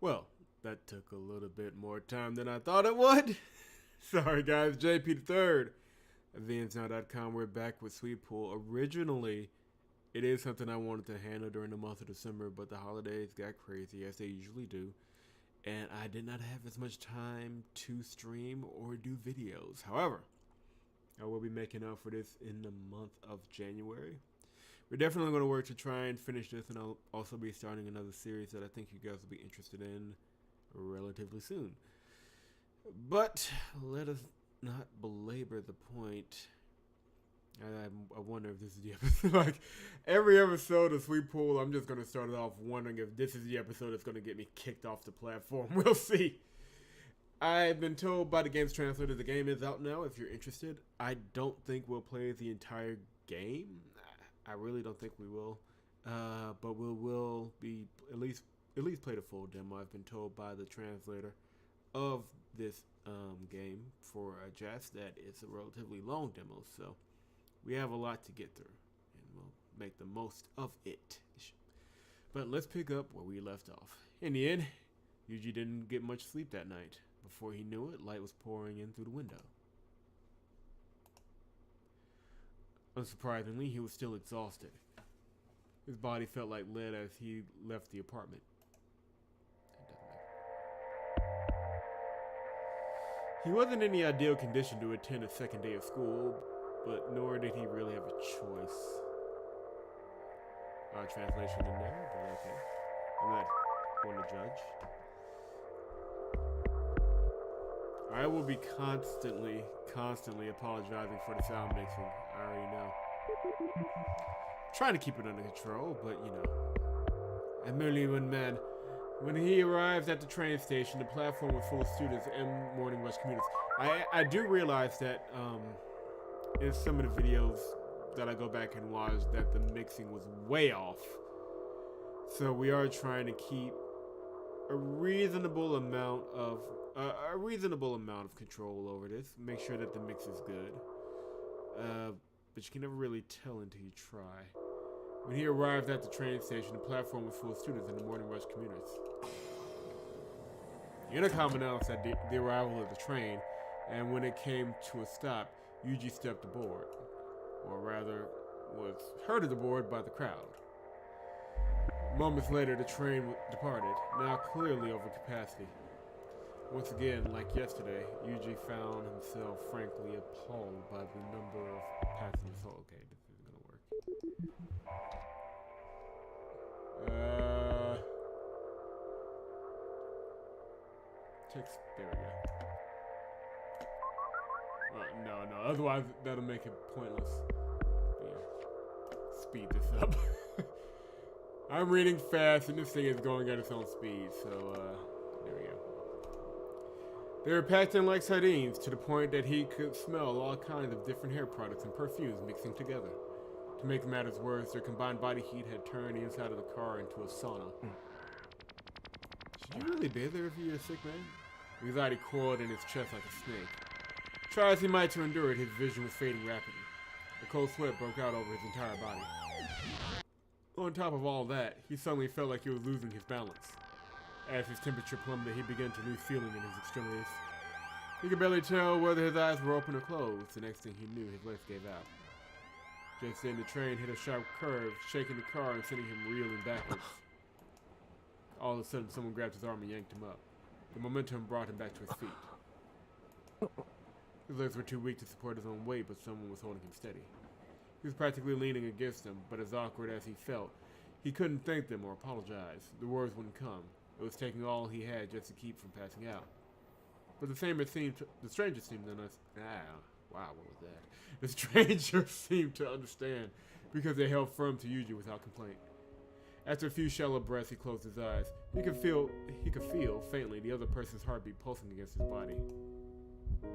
Well, that took a little bit more time than I thought it would. Sorry, guys. JP the Third at VNSnow.com. We're back with Sweet Pool. Originally, it is something I wanted to handle during the month of December, but the holidays got crazy, as they usually do, and I did not have as much time to stream or do videos. However, I will be making up for this in the month of January. We're definitely going to work to try and finish this, and I'll also be starting another series that I think you guys will be interested in relatively soon. But let us not belabor the point. I wonder if this is the episode. Like, every episode of Sweet Pool, I'm just going to start it off wondering if this is the episode that's going to get me kicked off the platform. We'll see. I've been told by the game's translator the game is out now if you're interested. I don't think we'll play the entire game. I really don't think we will. But we will be at least play the full demo. I've been told by the translator of this game for Jess that it's a relatively long demo, so we have a lot to get through, and we'll make the most of it. But let's pick up where we left off. In the end, Yuji didn't get much sleep that night. Before he knew it, light was pouring in through the window. Unsurprisingly, he was still exhausted. His body felt like lead as he left the apartment. He wasn't in the ideal condition to attend a second day of school, but nor did he really have a choice. Translation in there, but okay. I'm not going to judge. I will be constantly apologizing for the sound mixing. I already know. Trying to keep it under control, but you know. I'm merely one man. When he arrived at the train station, the platform was full of students and morning rush commuters. I do realize that in some of the videos that I go back and watch that the mixing was way off. So we are trying to keep a reasonable amount of control over this. Make sure that the mix is good. But you can never really tell until you try. When he arrived at the train station, the platform was full of students and the morning rush commuters. The intercom announced that the arrival of the train, and when it came to a stop, Yuji stepped aboard, or rather, was herded aboard by the crowd. Moments later, the train departed, now clearly over capacity. Once again, like yesterday, Yuji found himself frankly appalled by the number of passengers. Oh, okay, this isn't gonna work. Text, there we go. No, otherwise that'll make it pointless. Yeah. Speed this up. I'm reading fast and this thing is going at its own speed, so there we go. They were packed in like sardines to the point that he could smell all kinds of different hair products and perfumes mixing together. To make matters worse, their combined body heat had turned the inside of the car into a sauna. Should you really be there if you're a sick man? Anxiety coiled in his chest like a snake. Try as he might to endure it, his vision was fading rapidly. A cold sweat broke out over his entire body. On top of all that, he suddenly felt like he was losing his balance. As his temperature plummeted, he began to lose feeling in his extremities. He could barely tell whether his eyes were open or closed. The next thing he knew, his legs gave out. Just then, the train hit a sharp curve, shaking the car and sending him reeling backwards. All of a sudden, someone grabbed his arm and yanked him up. The momentum brought him back to his feet. His legs were too weak to support his own weight, but someone was holding him steady. He was practically leaning against them, but as awkward as he felt, he couldn't thank them or apologize. The words wouldn't come. It was taking all he had just to keep from passing out. But the stranger seemed to understand. What was that? The stranger seemed to understand because they held firm to Yuji without complaint. After a few shallow breaths, he closed his eyes. He could feel faintly the other person's heartbeat pulsing against his body. Okay,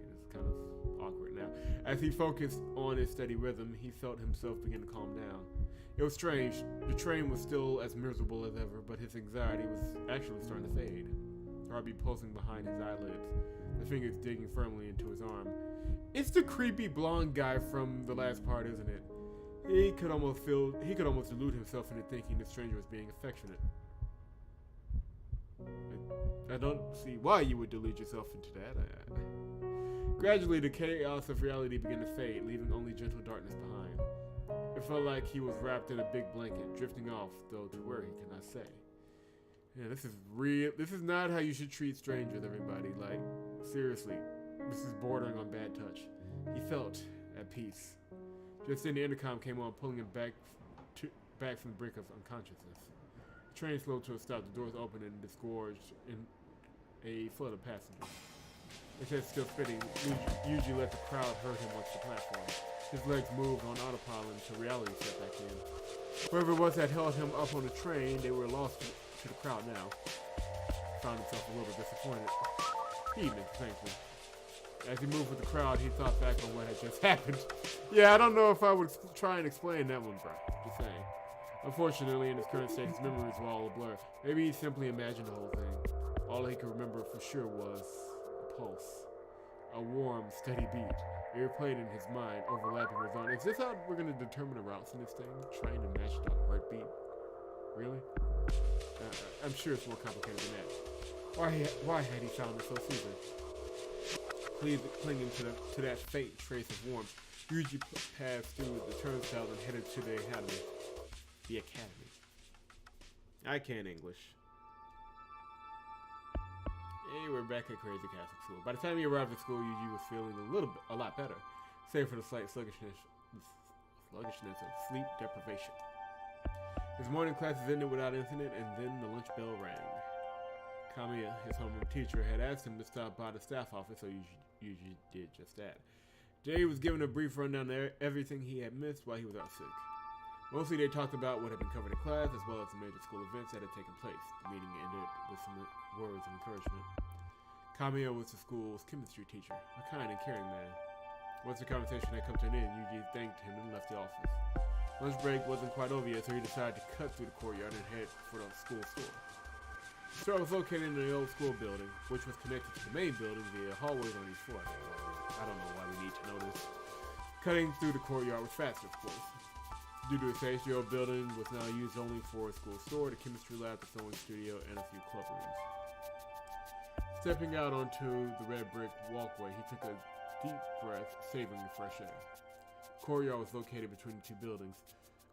this is kind of awkward now. As he focused on his steady rhythm, he felt himself begin to calm down. It was strange. The train was still as miserable as ever, but his anxiety was actually starting to fade. The heartbeat pulsing behind his eyelids, the fingers digging firmly into his arm. It's the creepy blonde guy from the last part, isn't it? He could almost delude himself into thinking the stranger was being affectionate. I don't see why you would delude yourself into that. Gradually, the chaos of reality began to fade, leaving only gentle darkness behind. It felt like he was wrapped in a big blanket, drifting off, though to where he cannot say. Yeah, this is real. This is not how you should treat strangers, everybody. Like, seriously, this is bordering on bad touch. He felt at peace. Just then, the intercom came on, pulling him back from the brink of unconsciousness. The train slowed to a stop. The doors opened and disgorged in a flood of passengers. His head still spinning, Yuji let the crowd herd him onto the platform. His legs moved on autopilot until reality set back in. Whoever it was that held him up on the train, they were lost to the crowd now. Found himself a little disappointed. Heaving, thankfully. As he moved with the crowd, he thought back on what had just happened. Yeah, I don't know if I would try and explain that one, bro. Just saying. Unfortunately, in his current state, his memories were all a blur. Maybe he simply imagined the whole thing. All he could remember for sure was a pulse. A warm, steady beat. It replayed in his mind, overlapping with his own. Is this how we're going to determine the routes in this thing? Trying to match the heartbeat? Really? I'm sure it's more complicated than that. Why had he found it so soothing? Clinging to that faint trace of warmth, Yuji passed through the turnstile and headed to the academy. The academy. I can't English. Hey, we're back at Crazy Catholic School. By the time he arrived at school, Yuji was feeling a lot better, save for the slight sluggishness of sleep deprivation. His morning classes ended without incident, and then the lunch bell rang. Kamiya, his homeroom teacher, had asked him to stop by the staff office, so Yuji did just that. Today he was given a brief rundown of everything he had missed while he was out sick. Mostly they talked about what had been covered in class, as well as the major school events that had taken place. The meeting ended with some words of encouragement. Kamiya was the school's chemistry teacher, a kind and caring man. Once the conversation had come to an end, Yuji thanked him and left the office. Lunch break wasn't quite over yet, so he decided to cut through the courtyard and head for the school store. The store was located in the old school building, which was connected to the main building via hallways on each floor. I don't know why we need to know this. Cutting through the courtyard was faster, of course. Due to its age, the old building was now used only for a school store, the chemistry lab, the sewing studio, and a few club rooms. Stepping out onto the red brick walkway, he took a deep breath, savoring the fresh air. The courtyard was located between the two buildings,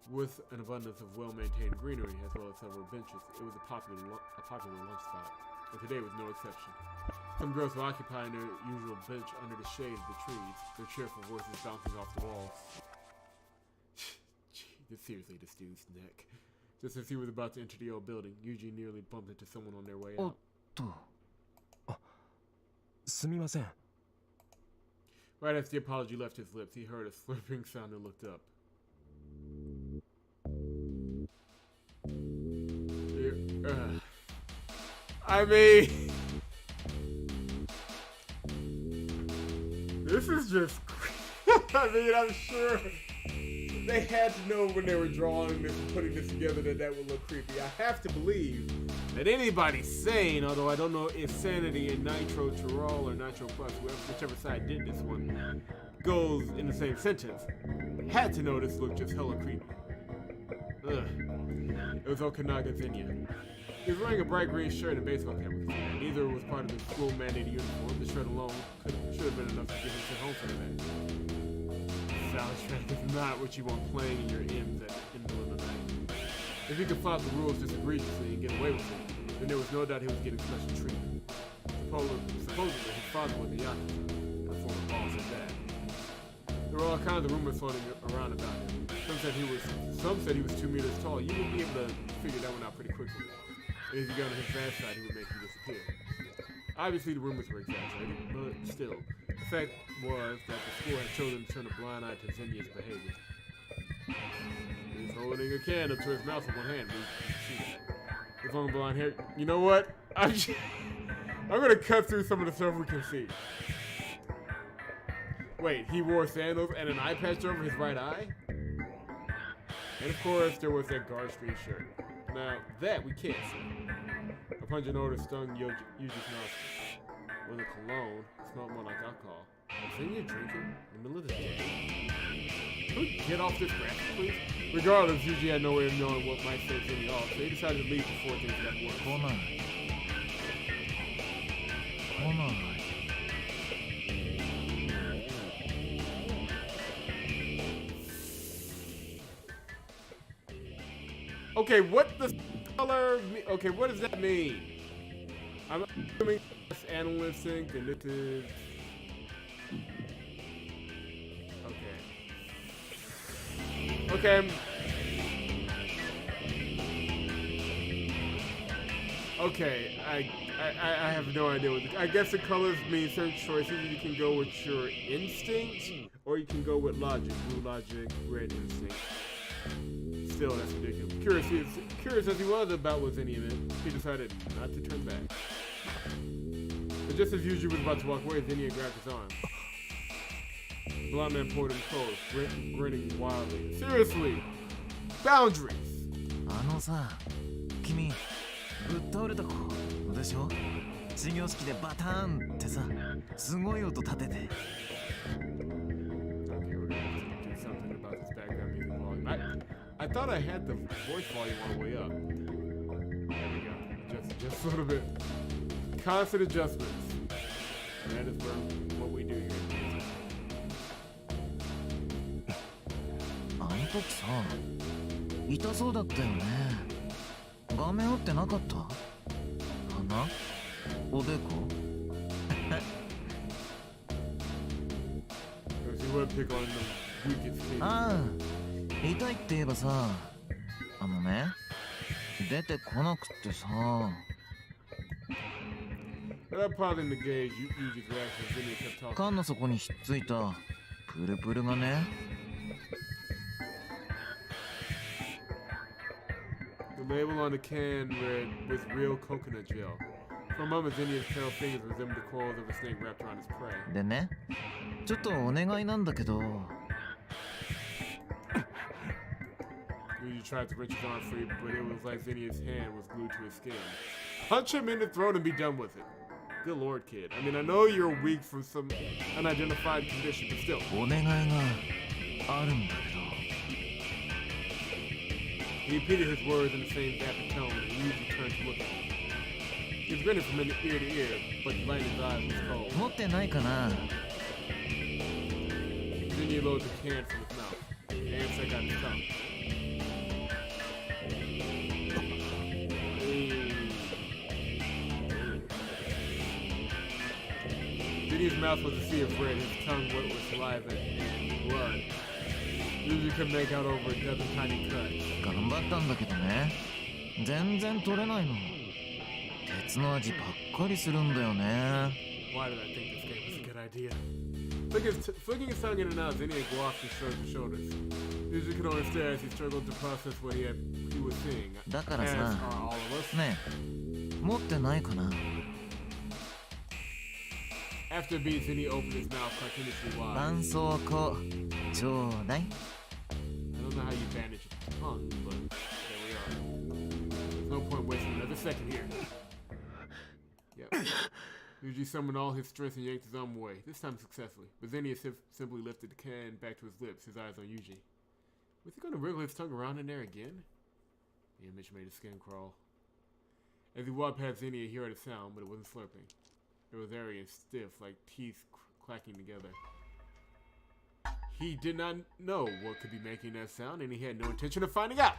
with an abundance of well-maintained greenery as well as several benches. It was a popular lunch spot, and today was no exception. Some girls were occupying their usual bench under the shade of the trees, their cheerful voices bouncing off the walls. Seriously, this dude's neck. Just as he was about to enter the old building, Yuji nearly bumped into someone on their way out. Right as the apology left his lips, he heard a slurping sound and looked up. I mean, this is just. I mean, I'm sure they had to know when they were drawing this and putting this together that would look creepy. I have to believe that anybody sane, although I don't know if sanity and nitro Terol or nitro plus, whichever side did this one, goes in the same sentence, had to know this looked just hella creepy. Ugh. It was Okanaga Zenya. He was wearing a bright green shirt and baseball cap. Neither was part of the school mandated uniform. The shirt alone should have been enough to get him sent home for the day. Soundtrack is not what you want playing in your M's in the middle of the night. If he could flout the rules just egregiously and get away with it, then there was no doubt he was getting special treatment. Supposedly, his father was a yakuza, and a former boss at that. There were all kinds of rumors floating around about him. Some said he was 2 meters tall. You would be able to figure that one out pretty quickly. And if you got on his fast side, he would make you disappear. Obviously, the rumors were exaggerated, but still, the fact was that the school had chosen to turn a blind eye to Zenya's behavior. He's holding a can up to his mouth with one hand. With long blonde hair. You know what? I'm gonna cut through some of the stuff we can see. Wait, he wore sandals and an eye patch over his right eye? And of course, there was that Guard Street shirt. Now, that we can't see. A pungent odor stung Yuji's nostrils. Was it cologne? It smelled more like alcohol. Was Zenya drinking in the middle of the day? Can we get off this grass, please? Regardless, Yuji had no way of knowing what might set Zenya off, so he decided to leave before things got worse. Okay, what the color? Okay, what does that mean? I'm assuming this analyst think, and this is okay. Okay. Okay, I have no idea what I guess the colors mean certain choices. You can go with your instinct, or you can go with logic. Blue logic, red instinct. Still, that's ridiculous. Curious as he was about what Zenya meant, he decided not to turn back. But just as Yuji was about to walk away, Zenya grabbed his arm. The blonde man pulled him close, grinning wildly. Seriously! Boundaries! 君ぶっ倒れた子でしょ始業式でバターンってさすごい音立てて I thought I had the voice volume all the way up. There we go. Just a little bit. Constant adjustments. And that is what we do here. あの時さ痛そうだったよね画面打ってなかった鼻おでこああ痛いって言えばさあのね出てこなくってさ缶の底にひっついたプルプルがね The label on the can read with real coconut gel. For a moment, Zenya's pale fingers resembled the coils of a snake wrapped around his prey. でね、ちょっとお願いなんだけど。Yuji tried to wrench his arm free, but it was like Zenya's hand was glued to his skin. Punch him in the throat and be done with it. Good lord, kid. I mean, I know you're weak from some unidentified condition, but still. お願いがあるんだけど。 He repeated his words in the same vapid tone, and Yuji turned to look at him. He was grinning from ear to ear, but the light in his eyes was cold. 持ってないかな Then he lowered the can from his mouth. The air stuck out his tongue. Zenya's mouth was a sea of red, his tongue wet with saliva and blood. Yuji could make out over a dozen tiny cuts. 頑張ったんだけどね全然取れないの鉄の味ばっかりするんだよね Why did I think this game was a good idea? Flicking his tongue in and out, Zenya glossed and shrugged his shoulders. Yuji could only stare as he struggled to process what he was seeing. だから As さ are all of us. ねえ持ってないかな After a beat, Zenya opened his mouth cartoonishly wide. 絆創膏ちょうだい I don't know how you bandage your tongue, but there we are. There's no point wasting another second here. Yep. Yuji summoned all his strength and yanked his arm away, this time successfully. But Zenya simply lifted the can back to his lips, his eyes on Yuji. Was he going to wriggle his tongue around in there again? The image made his skin crawl. As he walked past Zenya, he heard a sound, but it wasn't slurping. It was airy and stiff, like teeth clacking together. He did not know what could be making that sound, and he had no intention of finding out.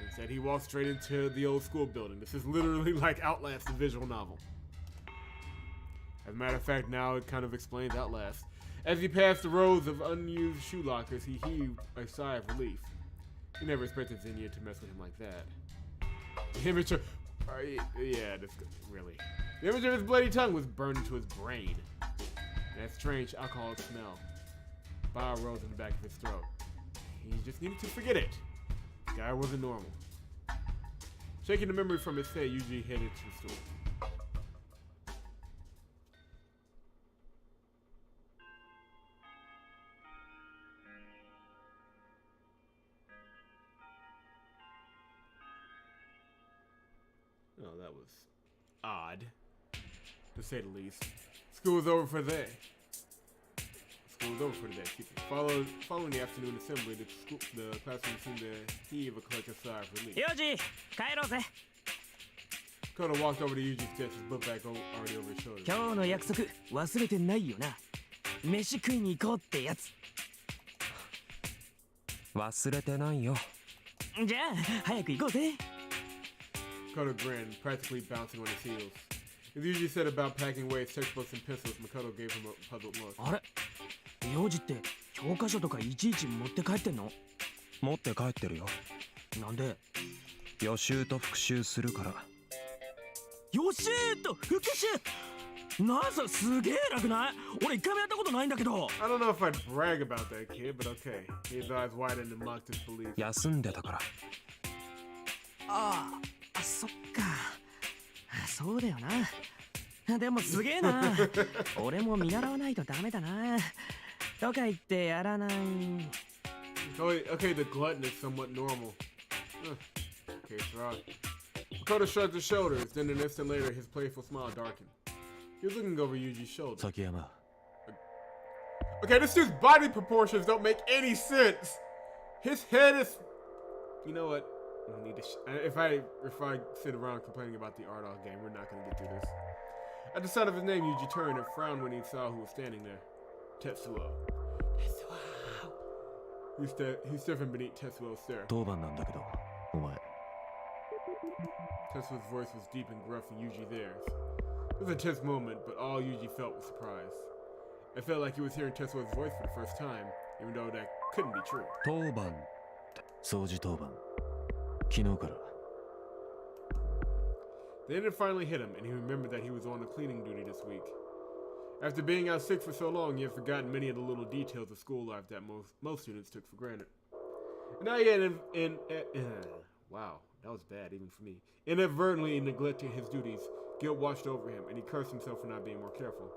Instead, he walked straight into the old school building. This is literally like Outlast, the visual novel. As a matter of fact, now it kind of explains Outlast. As he passed the rows of unused shoe lockers, he heaved a sigh of relief. He never expected Zenya to mess with him like that. The image of... yeah, this really... The image of his bloody tongue was burned into his brain. That strange alcoholic smell. Bile rose in the back of his throat. He just needed to forget it. The guy wasn't normal. Shaking the memory from his head, Yuji headed to the store. Oh, that was odd, to say the least. School was over for the day. Following the afternoon assembly, the classroom seemed to heave a collective sigh of relief. Youji, 帰ろうぜ Koda walked over to Yuji's desk, his book bag already over his shoulder. 今日の約束忘れてないよな。飯食いに行こうってやつ。忘れてないよ。じゃあ早く行こうぜ。Koda grinned, practically bouncing on his heels. As Yuji said about packing away his textbooks and pencils, Makoto gave him a puzzled look. あれ、幼児って教科書とかいちいち持って帰ってんの？持って帰ってるよ。なんで？予習と復習するから。予習と復習。なさすげえ楽ない？俺一回もやったことないんだけど。I don't know if I'd brag about that kid, but okay. His eyes widened and mocked disbelief. 休んでたから。ああ、そっか。そうだよな。でもすげえな。俺も見習わないとダメだな。とか言ってやらない。Okay, the glutton is somewhat normal. Okay, right. Makoto shrugged his shoulders, then an instant later his playful smile darkened. He was looking over Yuji's shoulder. Sakiyama. Okay, this dude's body proportions don't make any sense. His head is... You know what? We need to if I sit around complaining about the art game, we're not going to get through this. At the sound of his name, Yuji turned and frowned when he saw who was standing there. Tetsuo. He's stiffened beneath Tetsuo's stare. 当番なんだけど、お前。Tetsuo's voice was deep and gruff and Yuji theirs. It was a tense moment, but all Yuji felt was surprise. It felt like he was hearing Tetsuo's voice for the first time, even though that couldn't be true. 当番って掃除当番。昨日から。Then it finally hit him, and he remembered that he was on a cleaning duty this week. After being out sick for so long, he had forgotten many of the little details of school life that most students took for granted. And now he had wow, that was bad even for me. Inadvertently neglecting his duties, guilt washed over him, and he cursed himself for not being more careful.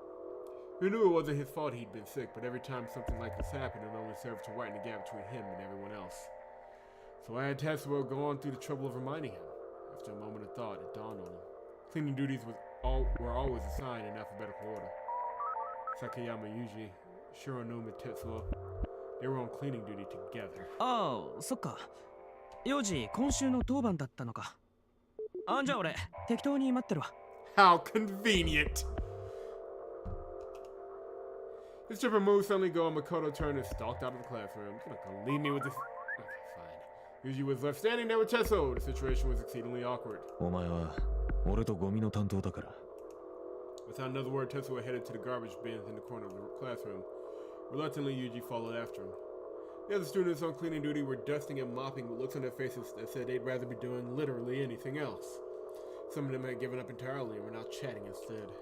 He knew it wasn't his fault he'd been sick, but every time something like this happened, it only served to widen the gap between him and everyone else. So I had Tetsuo go on through the trouble of reminding him. After a moment of thought, it dawned on him. Cleaning duties were always assigned in alphabetical order. Sakiyama Youji, Shironuma Tetsuo, they were on cleaning duty together. ああ、そっか。幼児、今週の当番だったのか。あんじゃ俺、適当に待ってるわ。How convenient! His tripper moved suddenly go and Makoto turned and stalked out of the classroom. You're not gonna leave me with this. Okay, fine. Yuji was left standing there with Tetsuo. The situation was exceedingly awkward. お前は俺とゴミの担当だから。 Without another word, Tetsuo headed to the garbage bins in the corner of the classroom. Reluctantly, Yuji followed after him. The other students on cleaning duty were dusting and mopping with looks on their faces that said they'd rather be doing literally anything else. Some of them had given up entirely and were now chatting instead.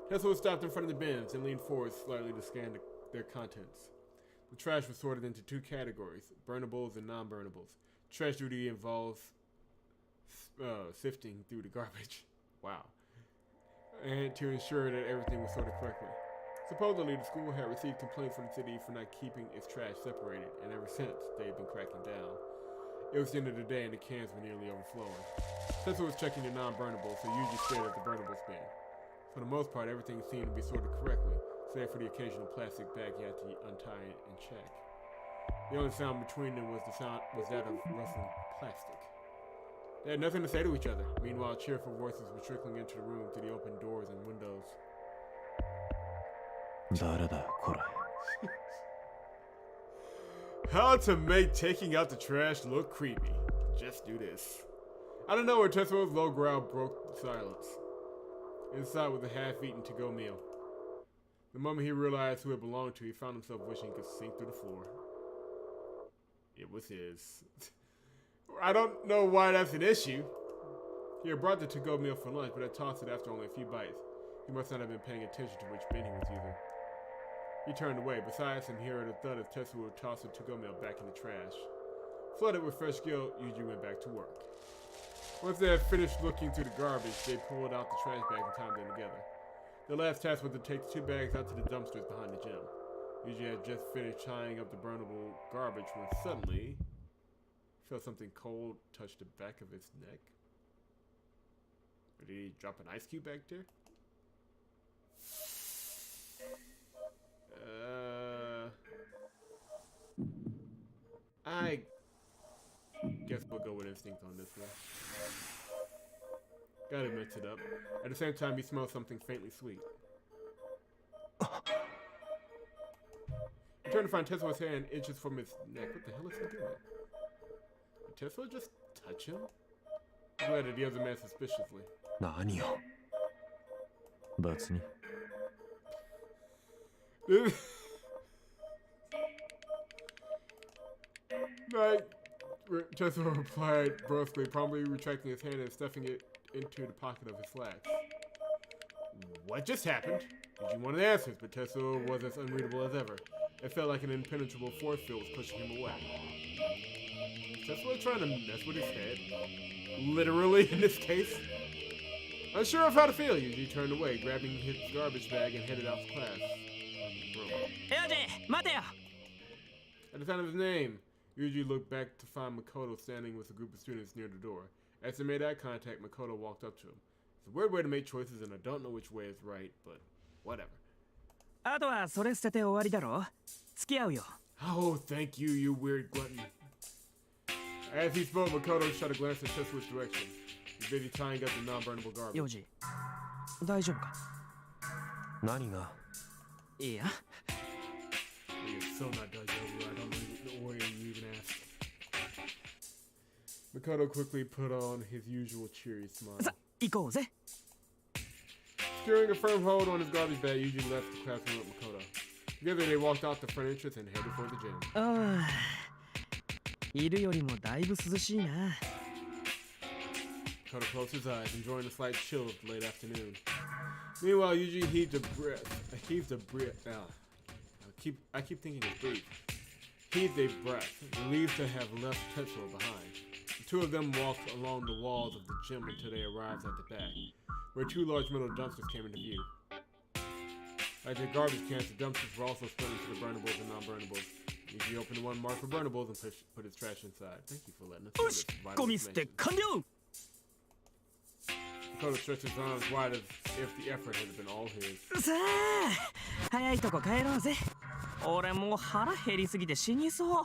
Tetsuo stopped in front of the bins and leaned forward slightly to scan their contents. The trash was sorted into two categories, burnables and non-burnables. Trash duty involves sifting through the garbage. Wow. And to ensure that everything was sorted correctly. Supposedly, the school had received complaints from the city for not keeping its trash separated, and ever since, they'd been cracking down. It was the end of the day, and the cans were nearly overflowing. Tetsuo was checking the non-burnables, so Yuji stared at the burnables bin. For the most part, everything seemed to be sorted correctly, save for the occasional plastic bag he had to untie and check. The only sound between them was that of rustling plastic. They had nothing to say to each other. Meanwhile, cheerful voices were trickling into the room through the open doors and windows. 誰だこれ。 How to make taking out the trash look creepy. Just do this. Out of nowhere, Tetsuo's low growl broke the silence. Inside was a half-eaten to-go meal. The moment he realized who it belonged to, he found himself wishing he could sink through the floor. It was his. I don't know why that's an issue. He had brought the to-go meal for lunch, but had tossed it after only a few bites. He must not have been paying attention to which bin he was using. He turned away. Besides him, he heard a thud as Tetsuo tossed the to-go meal back in the trash. Flooded with fresh guilt, Yuji went back to work. Once they had finished looking through the garbage, they pulled out the trash bags and tied them together. The last task was to take the two bags out to the dumpsters behind the gym. Yuji had just finished tying up the burnable garbage when suddenly he felt something cold touch the back of his neck. Or did he drop an ice cube back there? I guess we'll go with instinct on this one. Gotta mix it up. At the same time, he smells something faintly sweet. He turned to find Tetsuo's hand inches from his neck. What the hell is he doing? Did Tetsuo just touch him? He glared at the other man suspiciously. 何よ。別に。Tetsuo replied brusquely, promptly retracting his hand and stuffing it into the pocket of his slacks. What just happened? Yuji wanted answers, but Tetsuo was as unreadable as ever. It felt like an impenetrable force field was pushing him away. Tetsuo trying to mess with his head? Literally, in this case? Unsure of how to feel, Yuji turned away, grabbing his garbage bag and headed out of class. Yoji, 待てよ! At the sound of his name, Yuji looked back to find Makoto standing with a group of students near the door. As they made eye contact, Makoto walked up to him. It's a weird way to make choices, and I don't know which way is right, but whatever. あとはそれ捨てて終わりだろ? 付き合うよ. Oh, thank you, you weird glutton. As he spoke, Makoto shot a glance in Tetsuo's direction. He's busy tying up the non-burnable garbage. ヨジ、大丈夫か? 何が? いや. He is so not Daijoubu. I don't know why you even asked. Makoto quickly put on his usual cheery smile. さ、行こうぜ. Securing a firm hold on his garbage bag, Yuji left the classroom with Makoto. Together, they walked out the front entrance and headed for the gym. ああ、いるよりもだいぶ涼しいな. Makoto closed his eyes, enjoying the slight chill of the late afternoon. Meanwhile, Yuji heaved a breath. I keep thinking it's breathe. Heaved a breath, relieved to have left Tetsuo behind. The two of them walked along the walls of the gym until they arrived at the back, where two large metal dumpsters came into view. Like their garbage cans, the dumpsters were also split into the burnables and non-burnables. Yuji opened the one marked for burnables and put his trash inside. Thank you for letting us know this vital ゴミ捨て information. 完了. Makoto stretched his arms wide as if the effort had been all his. さあ、早いとこ帰ろうぜ. 俺もう腹減りすぎて死にそう.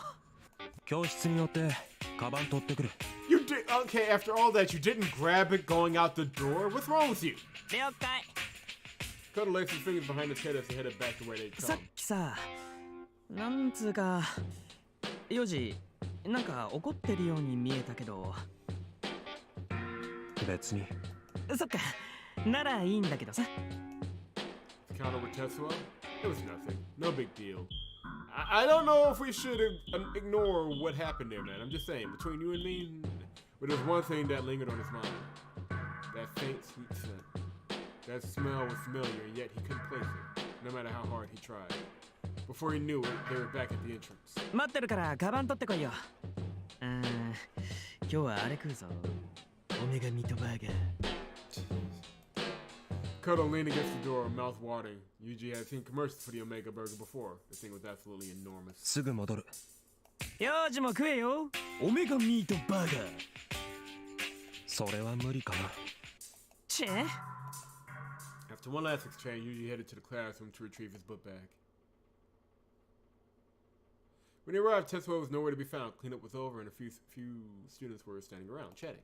教室によってカバン取ってくる。 You did okay. After all that, you didn't grab it going out the door. What's wrong with you? 了解. Makoto laced his fingers behind his head as he headed back to where they'd さっ come. きさ、なんつうか、ヨジ、なんか怒ってるように見えたけど。別に。そっか、ならいいんだけどさ。Count over Tetsuo? It was nothing. No big deal. I don't know if we should ignore what happened there, man. I'm just saying, between you and me, but there's one thing that lingered on his mind. That faint, sweet scent. That smell was familiar, and yet he couldn't place it, no matter how hard he tried. Before he knew it, they were back at the entrance. 待ってるからカバン取ってこいよ。今日はあれ食うぞ。オメガミートバーガー。Makoto leaned against the door, mouth watering. Yuji had seen commercials for the Omega Burger before. The thing was absolutely enormous. すぐ戻る。ヨージも食えよ。オメガミートバーガー。それは無理かな。チェ? After one last exchange, Yuji headed to the classroom to retrieve his book bag. When he arrived, Tetsuo was nowhere to be found. Cleanup was over, and a few students were standing around, chatting.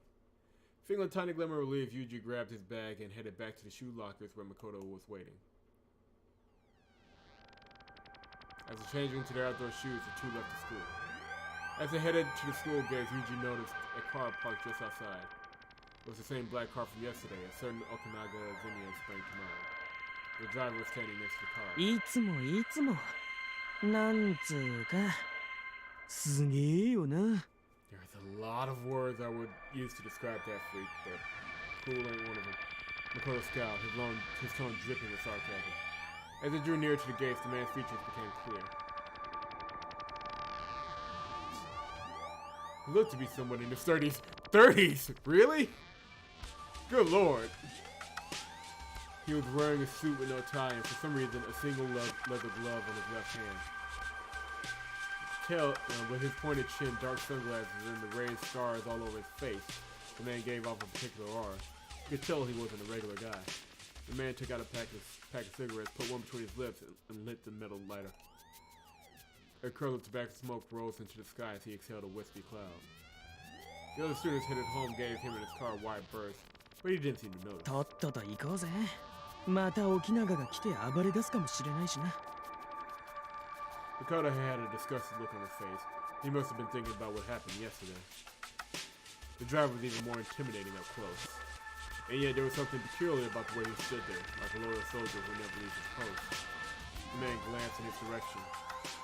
Feeling a tiny glimmer of relief, Yuji grabbed his bag and headed back to the shoe lockers where Makoto was waiting. After changing into their outdoor shoes, the two left the school. As they headed to the school gates, Yuji noticed a car parked just outside. It was the same black car from yesterday, a certain Okinaga Zenya sprang to mind. The driver was standing next to the car. いつもいつも。なんつうか、すげえよな。 There's a lot of words I would use to describe that freak, but cool ain't one of them. Makoto scowled, his tone dripping with sarcasm. As they drew near to the gates, the man's features became clear. He looked to be someone in his 30s. 30s? Really? Good lord. He was wearing a suit with no tie, and for some reason, a single leather glove on his left hand. With his pointed chin, dark sunglasses, and the raised scars all over his face, the man gave off a particular aura. You could tell he wasn't a regular guy. The man took out a pack of cigarettes, put one between his lips, and lit the metal lighter. A curl of tobacco smoke rose into the sky as he exhaled a wispy cloud. The other students headed home gave him and his car a wide berth. But he didn't seem to notice. とっとと行こうぜ。また沖永が来て暴れ出すかもしれないしな。 Makoto had a disgusted look on his face. He must have been thinking about what happened yesterday. The driver was even more intimidating up close. And yet there was something peculiar about the way he stood there, like a loyal soldier who never leaves his post. The man glanced in his direction.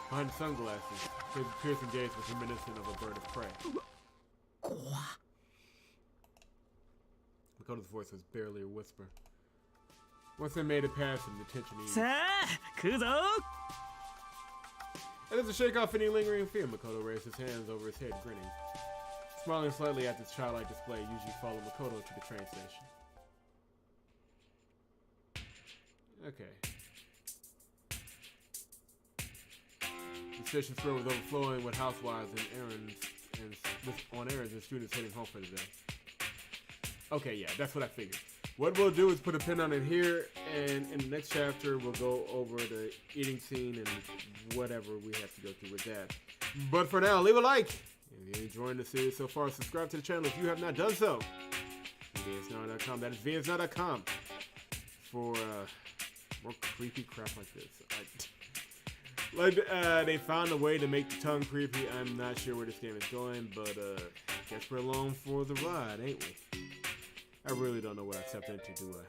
Behind the sunglasses, his piercing gaze was reminiscent of a bird of prey. Makoto's voice was barely a whisper. Once they made it past him, the tension eased. さあ、来るぞ。 And as to shake off any lingering fear, Makoto raised his hands over his head, grinning. Smiling slightly at this childlike display, Yuji followed Makoto to the train station. Okay. The station's floor was overflowing with housewives and errands, on errands and students heading home for the day. Okay, yeah, that's what I figured. What we'll do is put a pin on it here, and in the next chapter, we'll go over the eating scene and whatever we have to go through with that. But for now, leave a like. If you're enjoying the series so far, subscribe to the channel if you have not done so. VSNR.com, that is VSNR.com, for more creepy crap like this. They found a way to make the tongue creepy. I'm not sure where this game is going, but guess we're along for the ride, ain't we? I really don't know what I stepped into, do I?